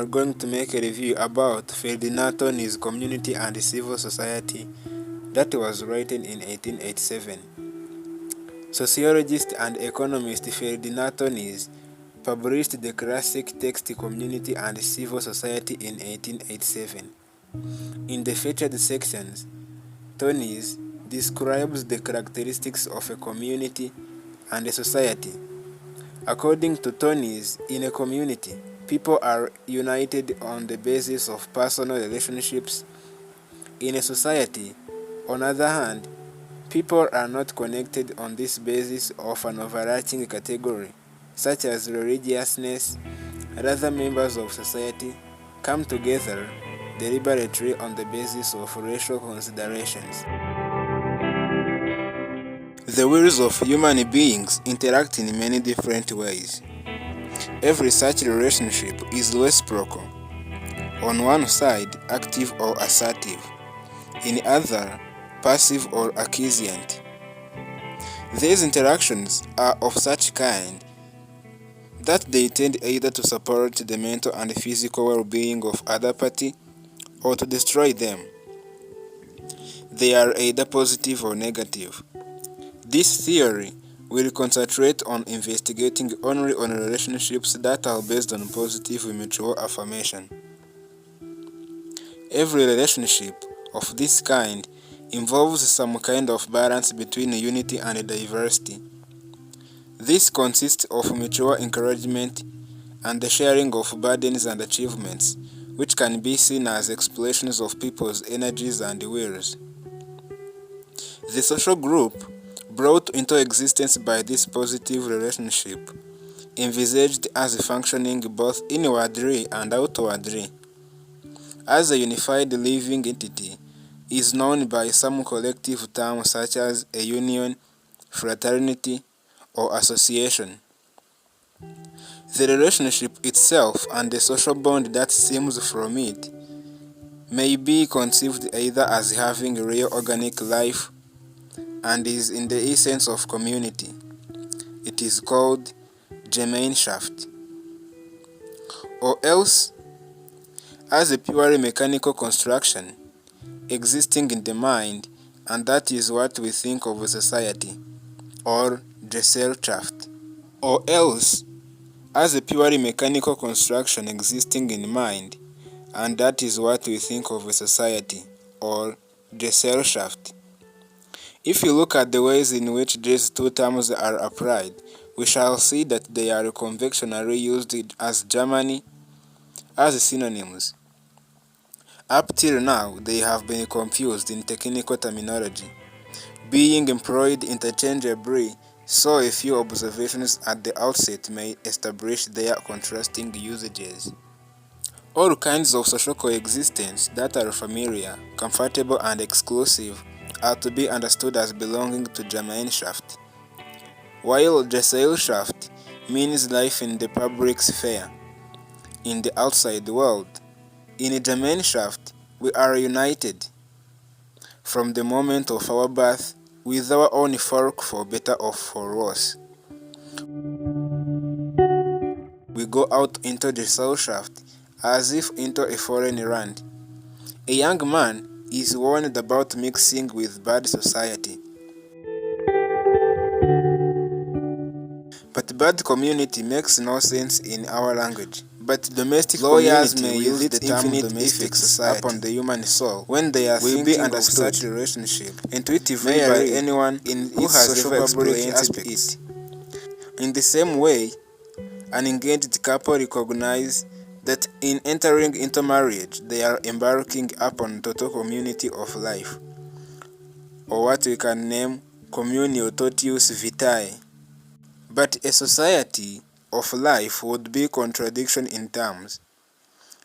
are going to make a review about Ferdinand Tonnies' Community and Civil Society that was written in 1887. Sociologist and economist Ferdinand Tonnies published the classic text Community and Civil Society in 1887. In the featured sections, Tonnies describes the characteristics of a community and a society. According to Tonnies, in a community, people are united on the basis of personal relationships. In a society, on the other hand, people are not connected on this basis of an overarching category, such as religiousness. Rather, members of society come together deliberately on the basis of racial considerations. The wills of human beings interact in many different ways. Every such relationship is reciprocal. On one side, active or assertive. In the other, passive or acquiescent. These interactions are of such kind that they tend either to support the mental and physical well-being of other party or to destroy them. They are either positive or negative. This theory will concentrate on investigating only on relationships that are based on positive mutual affirmation. Every relationship of this kind involves some kind of balance between unity and diversity. This consists of mutual encouragement and the sharing of burdens and achievements, which can be seen as expressions of people's energies and wills. The social group brought into existence by this positive relationship, envisaged as functioning both inwardly and outwardly, as a unified living entity, is known by some collective term such as a union, fraternity, or association. The relationship itself and the social bond that stems from it may be conceived either as having real organic life and is in the essence of community. It is called Gemeinschaft. Or else as a purely mechanical construction existing in the mind, and that is what we think of a society, or Gessellschaft. Or else as a purely mechanical construction existing in mind, and that is what we think of a society, or Gessellschaft. If you look at the ways in which these two terms are applied, we shall see that they are conventionally used as Germany as synonyms. Up till now, they have been confused in technical terminology, being employed interchangeably, so a few observations at the outset may establish their contrasting usages. All kinds of social coexistence that are familiar, comfortable, and exclusive are to be understood as belonging to Gemeinschaft, while Gessellschaft means life in the public sphere, in the outside world. In Gemeinschaft, we are united from the moment of our birth with our own folk, for better or for worse. We go out into Gessellschaft as if into a foreign land. A young man is warned about mixing with bad society. But bad community makes no sense in our language. But domestic lawyers may use the term domestic society upon the human soul when they are thinking of such relationship, intuitively by anyone who has ever experienced it. In the same way, an engaged couple recognize that in entering into marriage, they are embarking upon total community of life, or what we can name communio totius vitae. But a society of life would be contradiction in terms.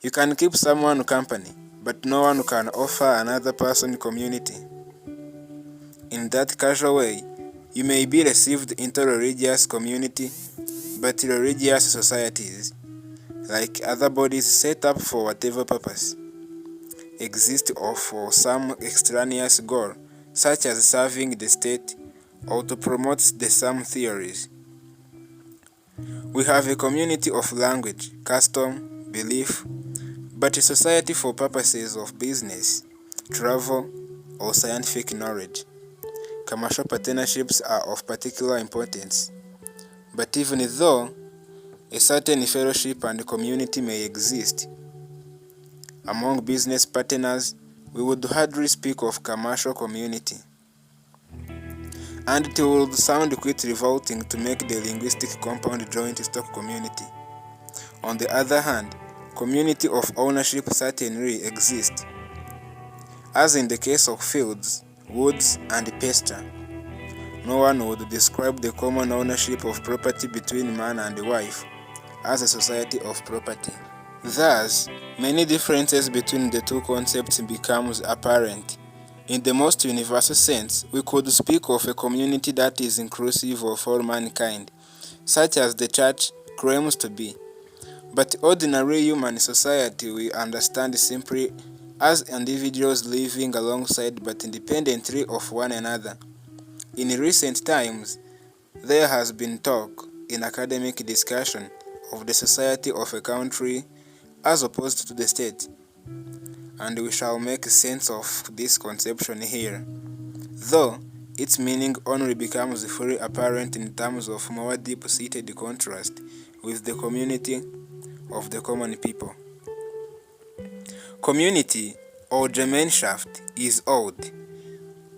You can keep someone company, but no one can offer another person community. In that casual way, you may be received into religious community, but religious societies, like other bodies set up for whatever purpose, exist or for some extraneous goal, such as serving the state or to promote the some theories. We have a community of language, custom, belief, but a society for purposes of business, travel, or scientific knowledge. Commercial partnerships are of particular importance, but even though a certain fellowship and community may exist among business partners, we would hardly speak of commercial community, and it would sound quite revolting to make the linguistic compound joint stock community. On the other hand, community of ownership certainly exists, as in the case of fields, woods, and pasture. No one would describe the common ownership of property between man and wife as a society of property. Thus, many differences between the two concepts becomes apparent. In the most universal sense, we could speak of a community that is inclusive of all mankind, such as the church claims to be. But ordinary human society we understand simply as individuals living alongside but independently of one another. In recent times, there has been talk in academic discussion of the society of a country as opposed to the state, and we shall make sense of this conception here, though its meaning only becomes fully apparent in terms of more deep-seated contrast with the community of the common people. Community or Gemeinschaft is old,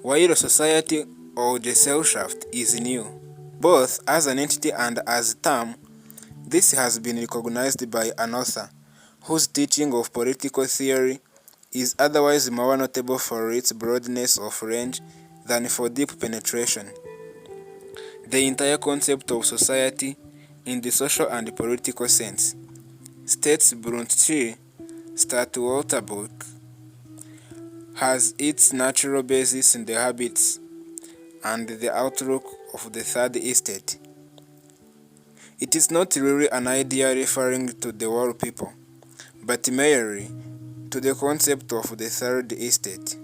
while society or Gessellschaft is new. Both as an entity and as a term, this has been recognized by an author whose teaching of political theory is otherwise more notable for its broadness of range than for deep penetration. The entire concept of society in the social and political sense, states Bruntschi Stadtwörterbuch, has its natural basis in the habits and the outlook of the third estate. It is not really an idea referring to the whole people, but merely to the concept of the third estate.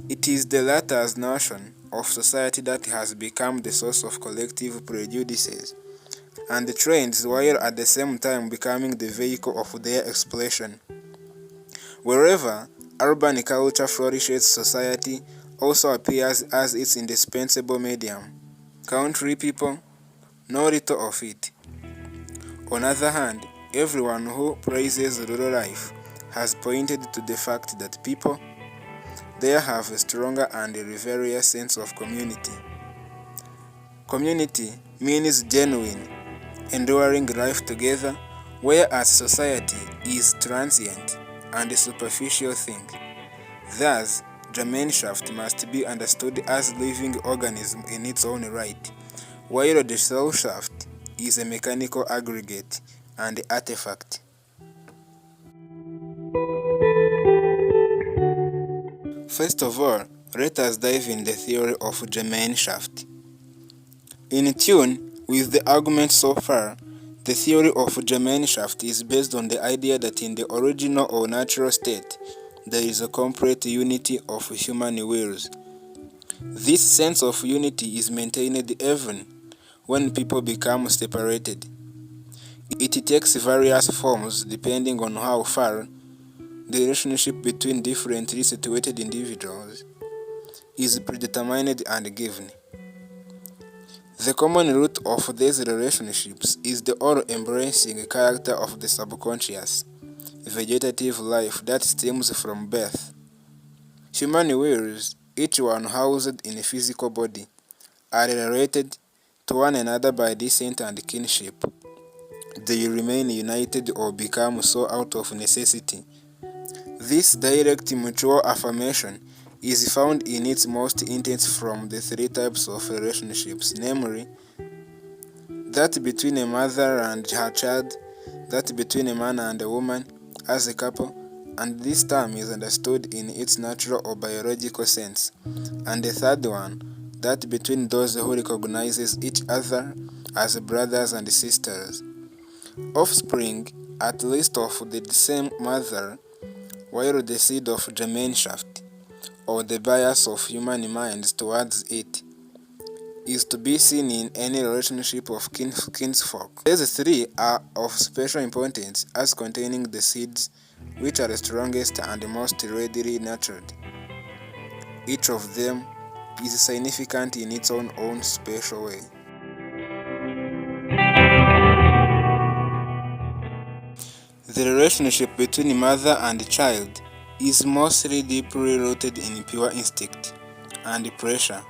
It is the latter's notion of society that has become the source of collective prejudices and trends, while at the same time becoming the vehicle of their expression. Wherever urban culture flourishes, society also appears as its indispensable medium. Country people know little of it. On the other hand, everyone who praises rural life has pointed to the fact that people there have a stronger and revered sense of community. Community means genuine, enduring life together, whereas society is transient and a superficial thing. Thus, Gemeinschaft must be understood as a living organism in its own right, while the Gessellschaft is a mechanical aggregate and artifact. First of all, let us dive in the theory of Gemeinschaft. In tune with the argument so far, the theory of Gemeinschaft is based on the idea that in the original or natural state, there is a complete unity of human wills. This sense of unity is maintained even when people become separated. It takes various forms depending on how far the relationship between differently situated individuals is predetermined and given. The common root of these relationships is the all-embracing character of the subconscious, vegetative life that stems from birth. Human wills, each one housed in a physical body, are related to one another by descent and kinship. They remain united or become so out of necessity. This direct mutual affirmation is found in its most intense from the three types of relationships, namely, that between a mother and her child, that between a man and a woman as a couple, and this term is understood in its natural or biological sense, and the third one, that between those who recognizes each other as brothers and sisters, offspring at least of the same mother, while the seed of Gemeinschaft, or the bias of human minds towards it, is to be seen in any relationship of kinsfolk. These three are of special importance as containing the seeds which are the strongest and most readily nurtured. Each of them is significant in its own special way. The relationship between mother and child is mostly deeply rooted in pure instinct and pressure,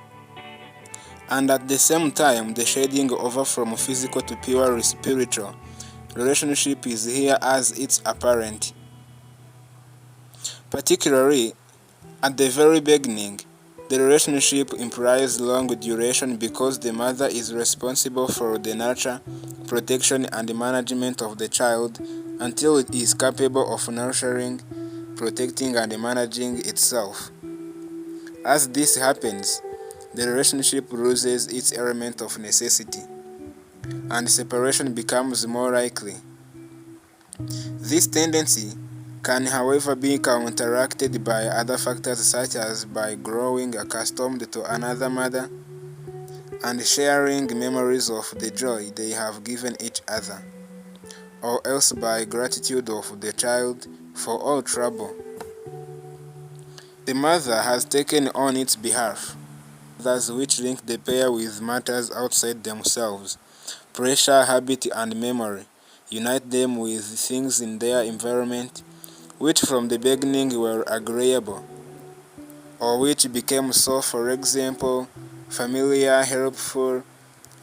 and at the same time the shading over from physical to pure spiritual relationship is here as its apparent. Particularly at the very beginning, the relationship implies long duration because the mother is responsible for the nurture, protection, and management of the child until it is capable of nurturing, protecting, and managing itself. As this happens, the relationship loses its element of necessity, and separation becomes more likely. This tendency can, however, be counteracted by other factors such as by growing accustomed to another mother and sharing memories of the joy they have given each other, or else by gratitude of the child for all trouble the mother has taken on its behalf. Others which link the pair with matters outside themselves, pressure, habit, and memory, unite them with things in their environment which from the beginning were agreeable, or which became so, for example, familiar, helpful,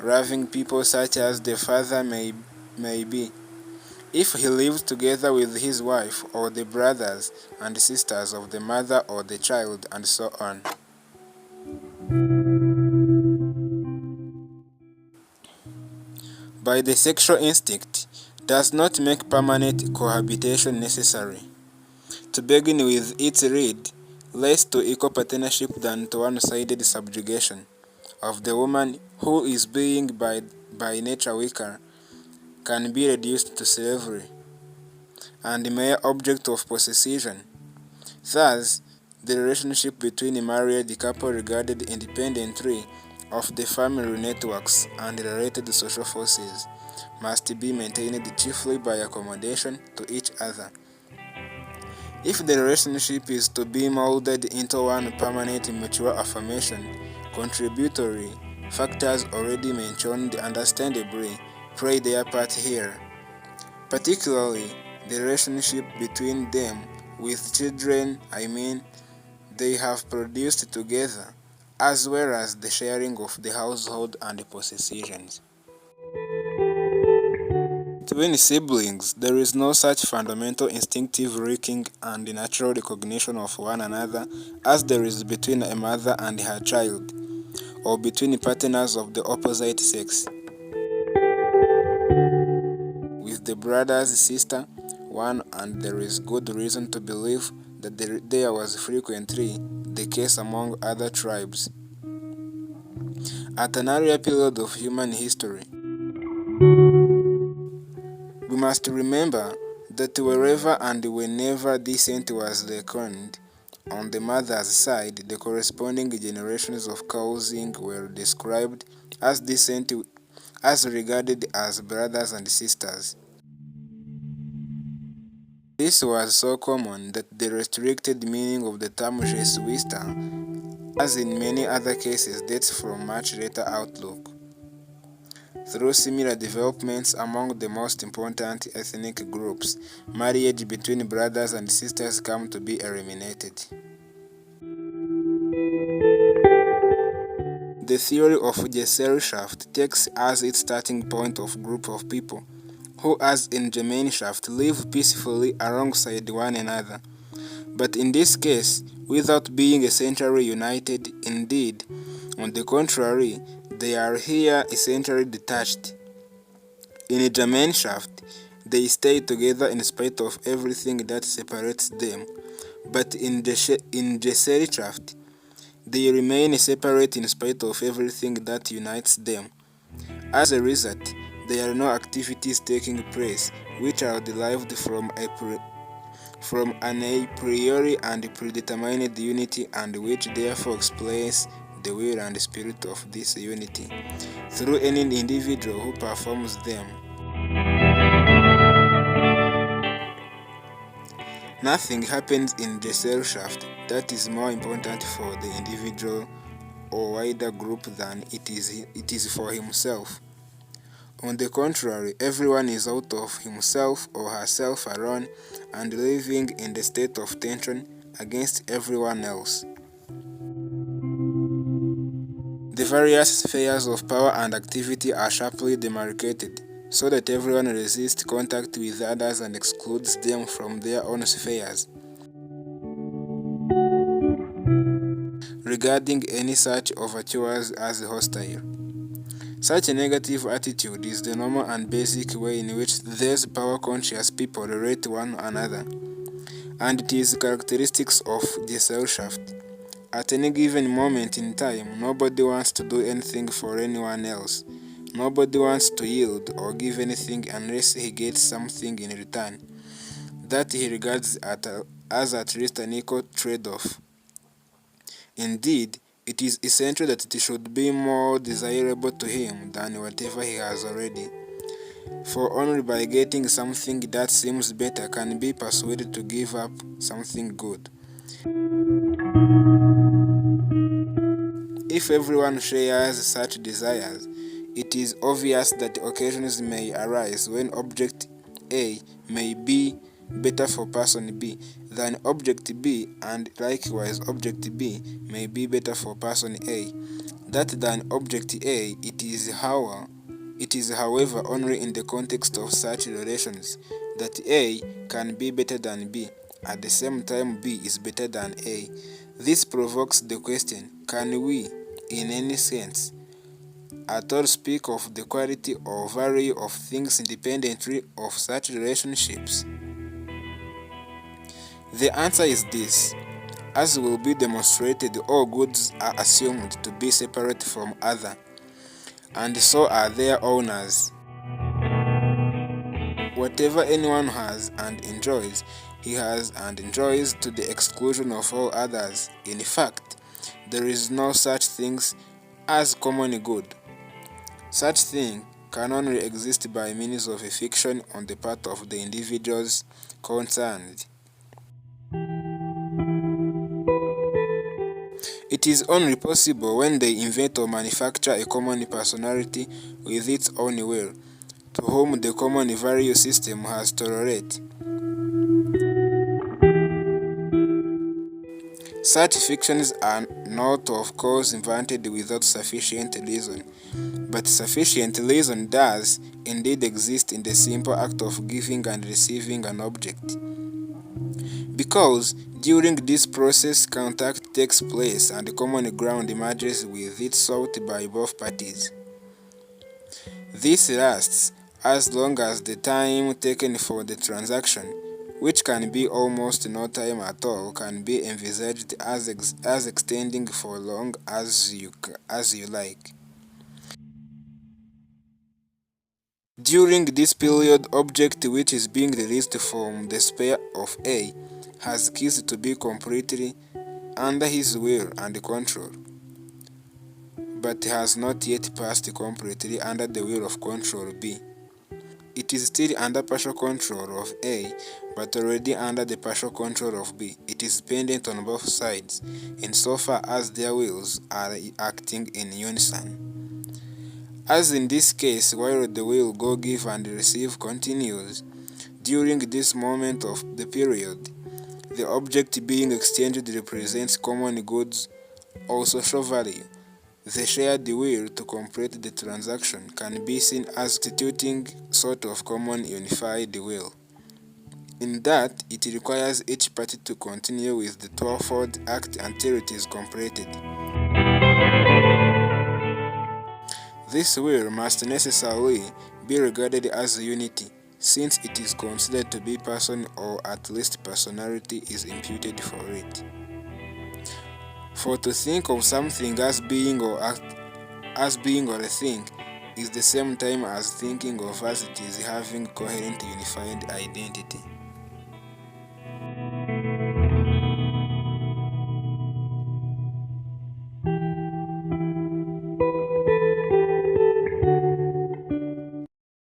loving people such as the father may be, if he lives together with his wife, or the brothers and sisters of the mother or the child, and so on. By the sexual instinct does not make permanent cohabitation necessary. To begin with, it leads less to equal partnership than to one-sided subjugation of the woman who is being by nature weaker, can be reduced to slavery and mere object of possession. Thus, the relationship between a married couple regarded independently of the family networks and related social forces must be maintained chiefly by accommodation to each other. If the relationship is to be molded into one permanent mutual affirmation, contributory factors already mentioned understandably play their part here, particularly the relationship between them with children, they have produced together, as well as the sharing of the household and possessions. Between siblings, there is no such fundamental instinctive liking and natural recognition of one another as there is between a mother and her child, or between partners of the opposite sex. With the brother's sister, one, and there is good reason to believe that there was frequently the case among other tribes. At an earlier period of human history, we must remember that wherever and whenever descent was reckoned, on the mother's side, the corresponding generations of causing were described as descent as regarded as brothers and sisters. This was so common that the restricted meaning of the term Gessellschaft, as in many other cases, dates from much later outlook. Through similar developments among the most important ethnic groups, marriage between brothers and sisters came to be eliminated. The theory of Gessellschaft takes as its starting point a group of people who, as in Gemeinschaft, live peacefully alongside one another, but in this case, without being essentially united. Indeed, on the contrary, they are here essentially detached. In Gemeinschaft, they stay together in spite of everything that separates them, but in Gessellschaft, they remain separate in spite of everything that unites them. As a result, there are no activities taking place which are derived from an a priori and predetermined unity, and which therefore explains the will and spirit of this unity through any individual who performs them. Nothing happens in Gessellschaft that is more important for the individual or wider group than it is for himself. On the contrary, everyone is out of himself or herself alone and living in the state of tension against everyone else. The various spheres of power and activity are sharply demarcated, so that everyone resists contact with others and excludes them from their own spheres. Regarding any such overtures as hostile. Such a negative attitude is the normal and basic way in which these power-conscious people relate to one another, and it is characteristics of Gessellschaft. At any given moment in time, nobody wants to do anything for anyone else. Nobody wants to yield or give anything unless he gets something in return that he regards as at least an equal trade-off. Indeed, it is essential that it should be more desirable to him than whatever he has already. For only by getting something that seems better can he be persuaded to give up something good. If everyone shares such desires, it is obvious that occasions may arise when object A may be better for person B than object B, and likewise object B may be better for person A. That than object A, it is however only in the context of such relations that A can be better than B, at the same time B is better than A. This provokes the question, can we, in any sense, at all speak of the quality or value of things independently of such relationships? The answer is this. As will be demonstrated, all goods are assumed to be separate from other, and so are their owners. Whatever anyone has and enjoys, he has and enjoys to the exclusion of all others. In fact, there is no such thing as common good. Such thing can only exist by means of a fiction on the part of the individuals concerned. It is only possible when they invent or manufacture a common personality with its own will, to whom the common value system has tolerate. Such fictions are not, of course, invented without sufficient reason, but sufficient reason does indeed exist in the simple act of giving and receiving an object. Because during this process contact takes place and common ground emerges with it sought by both parties. This lasts as long as the time taken for the transaction, which can be almost no time at all, can be envisaged as extending for long as you like. During this period, object which is being released from the sphere of A has ceased to be completely under his will and control, but has not yet passed completely under the will of control B. It is still under partial control of A, but already under the partial control of B. It is dependent on both sides, insofar as their wills are acting in unison. As in this case, while the will go give and receive continues, during this moment of the period, the object being exchanged represents common goods or social value. The shared will to complete the transaction can be seen as constituting sort of common unified will, in that it requires each party to continue with the twofold act until it is completed. This will must necessarily be regarded as unity, since it is considered to be person, or at least personality is imputed for it. For to think of something as being or a thing is the same time as thinking of as it is having coherent unified identity.